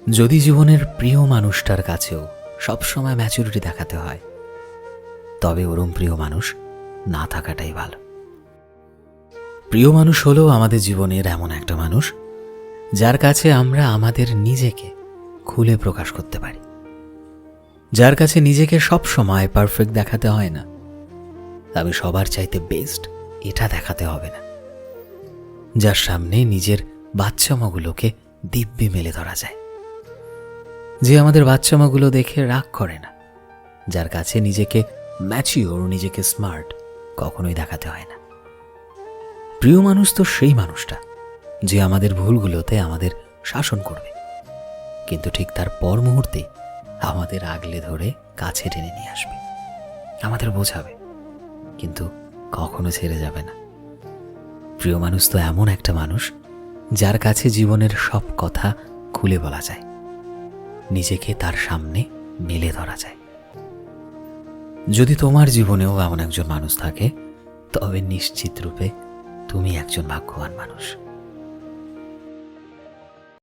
যদি জীবনের প্রিয় মানুষটার কাছেও সবসময় ম্যাচুরিটি দেখাতে হয়, তবে ওরম প্রিয় মানুষ না থাকাটাই ভালো। প্রিয় মানুষ হলো আমাদের জীবনের এমন একটা মানুষ যার কাছে আমরা আমাদের নিজেকে খুলে প্রকাশ করতে পারি, যার কাছে নিজেকে সব সময় পারফেক্ট দেখাতে হয় না, তবে সবার চাইতে বেস্ট এটা দেখাতে হবে না, যার সামনে নিজের বাচ্চামাগুলোকে দিব্যি মেলে ধরা যায়, যে আমাদের বাচ্চামাগুলো দেখে রাগ করে না, যার কাছে নিজেকে ম্যাচিওর, নিজেকে স্মার্ট কখনোই দেখাতে হয় না। প্রিয় মানুষ তো সেই মানুষটা যে আমাদের ভুলগুলোতে আমাদের শাসন করবে, কিন্তু ঠিক তার পর মুহূর্তে আমাদের আগলে ধরে কাছে টেনে নিয়ে আসবে, আমাদের বোঝাবে, কিন্তু কখনো ছেড়ে যাবে না। প্রিয় মানুষ তো এমন একটা মানুষ যার কাছে জীবনের সব কথা খুলে বলা যায়, নিজেকে তার সামনে মেলে ধরা যায়। যদি তোমার জীবনেও এমন একজন মানুষ থাকে, তবে নিশ্চিত রূপে তুমি একজন ভাগ্যবান মানুষ।